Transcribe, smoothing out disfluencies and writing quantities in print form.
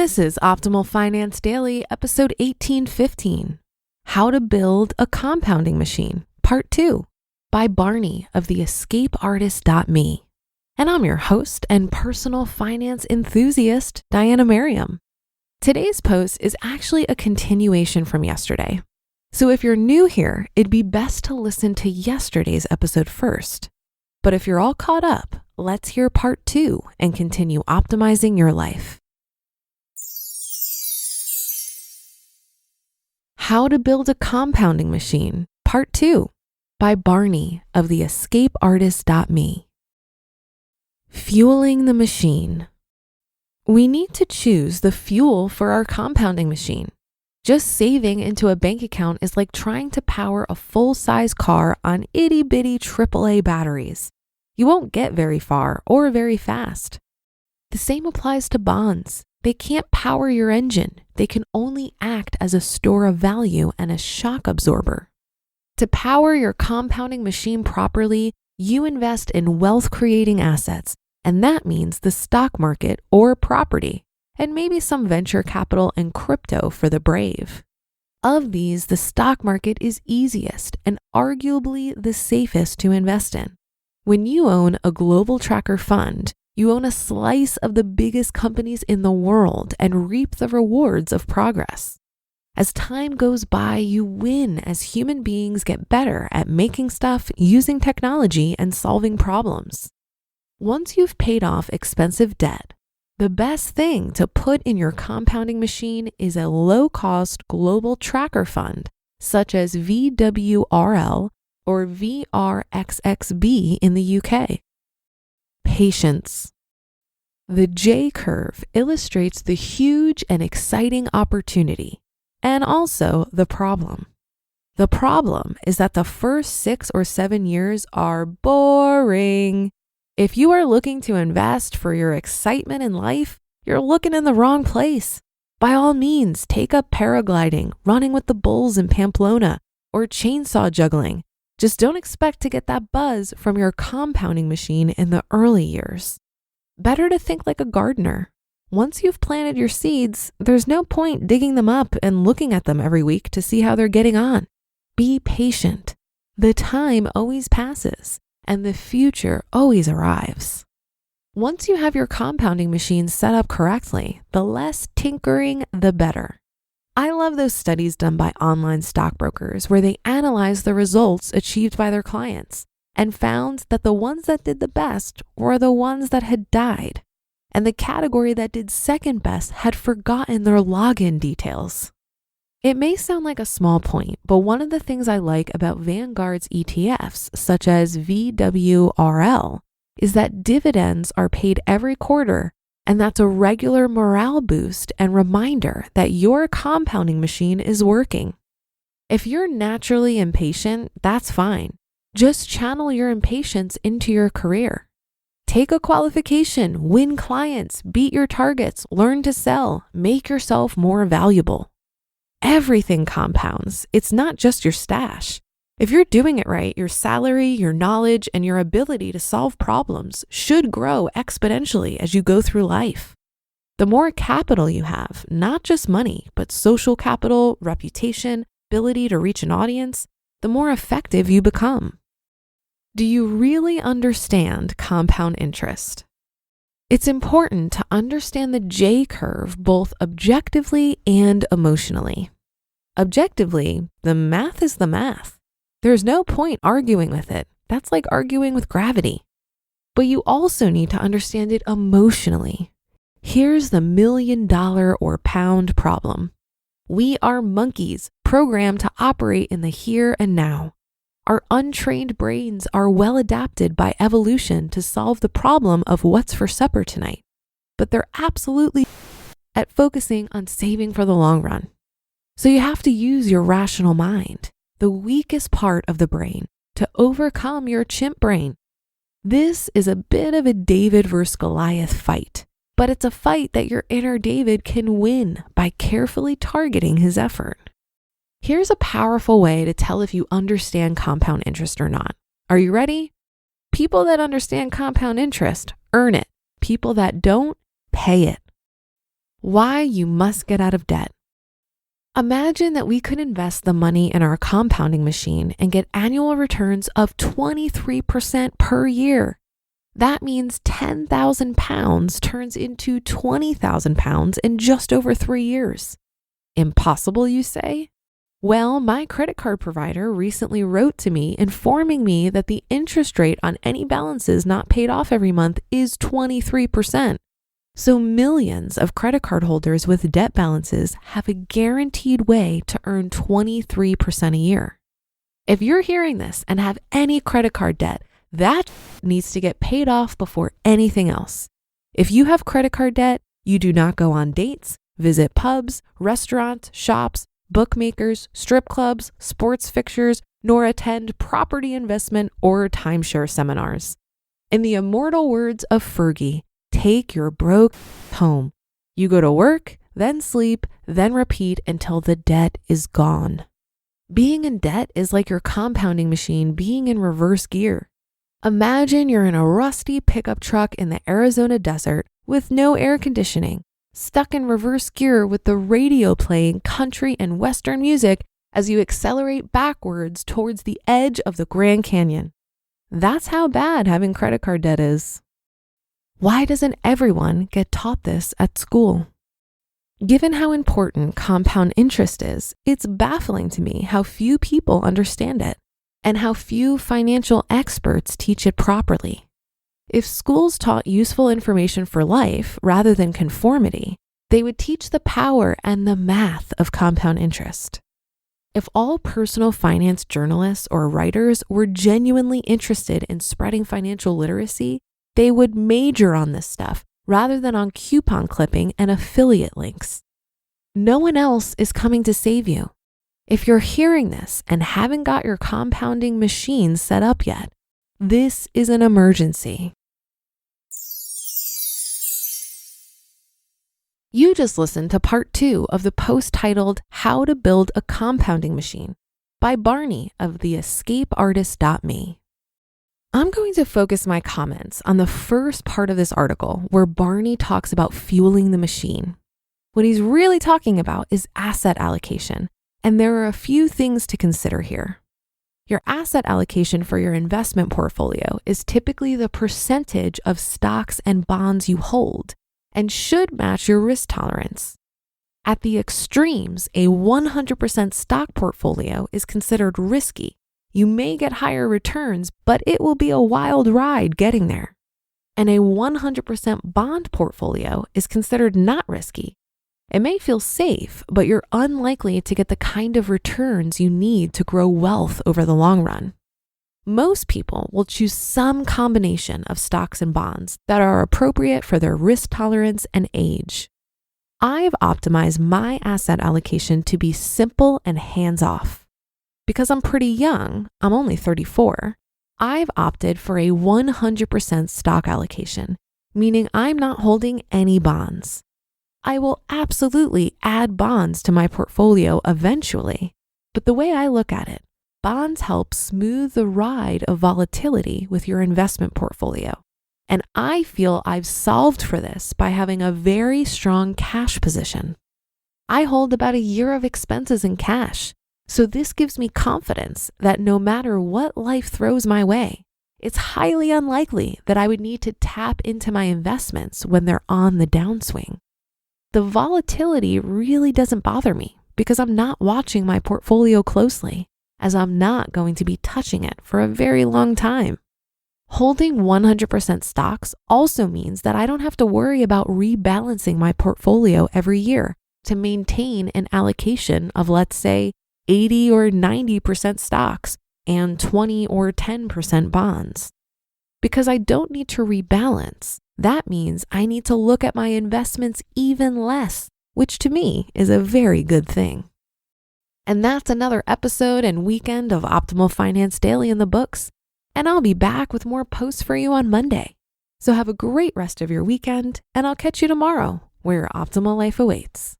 This is Optimal Finance Daily, episode 1815, How to Build a Compounding Machine, Part 2, by Barney of theescapeartist.me. And I'm your host and personal finance enthusiast, Diana Merriam. Today's post is actually a continuation from yesterday. So if you're new here, it'd be best to listen to yesterday's episode first. But if you're all caught up, let's hear part 2 and continue optimizing your life. How to Build a Compounding Machine, Part 2, by Barney of theescapeartist.me. Fueling the machine. We need to choose the fuel for our compounding machine. Just saving into a bank account is like trying to power a full-size car on itty-bitty AAA batteries. You won't get very far or very fast. The same applies to bonds. They can't power your engine. They can only act as a store of value and a shock absorber. To power your compounding machine properly, you invest in wealth-creating assets, and that means the stock market or property, and maybe some venture capital and crypto for the brave. Of these, the stock market is easiest and arguably the safest to invest in. When you own a global tracker fund, you own a slice of the biggest companies in the world and reap the rewards of progress. As time goes by, you win as human beings get better at making stuff, using technology, and solving problems. Once you've paid off expensive debt, the best thing to put in your compounding machine is a low-cost global tracker fund, such as VWRL or VRXXB in the UK. Patience. The J-curve illustrates the huge and exciting opportunity, and also the problem. The problem is that the first 6 or 7 years are boring. If you are looking to invest for your excitement in life, you're looking in the wrong place. By all means, take up paragliding, running with the bulls in Pamplona, or chainsaw juggling. Just don't expect to get that buzz from your compounding machine in the early years. Better to think like a gardener. Once you've planted your seeds, there's no point digging them up and looking at them every week to see how they're getting on. Be patient. The time always passes, and the future always arrives. Once you have your compounding machine set up correctly, the less tinkering, the better. I love those studies done by online stockbrokers where they analyze the results achieved by their clients and found that the ones that did the best were the ones that had died, and the category that did second best had forgotten their login details. It may sound like a small point, but one of the things I like about Vanguard's ETFs, such as VWRL, is that dividends are paid every quarter, and that's a regular morale boost and reminder that your compounding machine is working. If you're naturally impatient, that's fine. Just channel your impatience into your career. Take a qualification, win clients, beat your targets, learn to sell, make yourself more valuable. Everything compounds. It's not just your stash. If you're doing it right, your salary, your knowledge, and your ability to solve problems should grow exponentially as you go through life. The more capital you have, not just money, but social capital, reputation, ability to reach an audience, the more effective you become. Do you really understand compound interest? It's important to understand the J-curve both objectively and emotionally. Objectively, the math is the math. There's no point arguing with it. That's like arguing with gravity. But you also need to understand it emotionally. Here's the $1 million or pound problem. We are monkeys programmed to operate in the here and now. Our untrained brains are well adapted by evolution to solve the problem of what's for supper tonight. But they're absolutely at focusing on saving for the long run. So you have to use your rational mind, the weakest part of the brain, to overcome your chimp brain. This is a bit of a David versus Goliath fight, but it's a fight that your inner David can win by carefully targeting his effort. Here's a powerful way to tell if you understand compound interest or not. Are you ready? People that understand compound interest earn it. People that don't, pay it. Why you must get out of debt. Imagine that we could invest the money in our compounding machine and get annual returns of 23% per year. That means 10,000 pounds turns into 20,000 pounds in just over 3 years. Impossible, you say? Well, my credit card provider recently wrote to me informing me that the interest rate on any balances not paid off every month is 23%. So millions of credit card holders with debt balances have a guaranteed way to earn 23% a year. If you're hearing this and have any credit card debt, that needs to get paid off before anything else. If you have credit card debt, you do not go on dates, visit pubs, restaurants, shops, bookmakers, strip clubs, sports fixtures, nor attend property investment or timeshare seminars. In the immortal words of Fergie, take your broke home. You go to work, then sleep, then repeat until the debt is gone. Being in debt is like your compounding machine being in reverse gear. Imagine you're in a rusty pickup truck in the Arizona desert with no air conditioning, stuck in reverse gear with the radio playing country and Western music as you accelerate backwards towards the edge of the Grand Canyon. That's how bad having credit card debt is. Why doesn't everyone get taught this at school? Given how important compound interest is, it's baffling to me how few people understand it and how few financial experts teach it properly. If schools taught useful information for life rather than conformity, they would teach the power and the math of compound interest. If all personal finance journalists or writers were genuinely interested in spreading financial literacy, they would major on this stuff rather than on coupon clipping and affiliate links. No one else is coming to save you. If you're hearing this and haven't got your compounding machine set up yet, this is an emergency. You just listened to part 2 of the post titled How to Build a Compounding Machine by Barney of theescapeartist.me. I'm going to focus my comments on the first part of this article where Barney talks about fueling the machine. What he's really talking about is asset allocation, and there are a few things to consider here. Your asset allocation for your investment portfolio is typically the percentage of stocks and bonds you hold and should match your risk tolerance. At the extremes, a 100% stock portfolio is considered risky. You may get higher returns, but it will be a wild ride getting there. And a 100% bond portfolio is considered not risky. It may feel safe, but you're unlikely to get the kind of returns you need to grow wealth over the long run. Most people will choose some combination of stocks and bonds that are appropriate for their risk tolerance and age. I've optimized my asset allocation to be simple and hands-off. Because I'm pretty young, I'm only 34, I've opted for a 100% stock allocation, meaning I'm not holding any bonds. I will absolutely add bonds to my portfolio eventually, but the way I look at it, bonds help smooth the ride of volatility with your investment portfolio. And I feel I've solved for this by having a very strong cash position. I hold about a year of expenses in cash. So this gives me confidence that no matter what life throws my way, it's highly unlikely that I would need to tap into my investments when they're on the downswing. The volatility really doesn't bother me because I'm not watching my portfolio closely, as I'm not going to be touching it for a very long time. Holding 100% stocks also means that I don't have to worry about rebalancing my portfolio every year to maintain an allocation of, let's say, 80 or 90% stocks and 20 or 10% bonds. Because I don't need to rebalance, that means I need to look at my investments even less, which to me is a very good thing. And that's another episode and weekend of Optimal Finance Daily in the books. And I'll be back with more posts for you on Monday. So have a great rest of your weekend, and I'll catch you tomorrow where your optimal life awaits.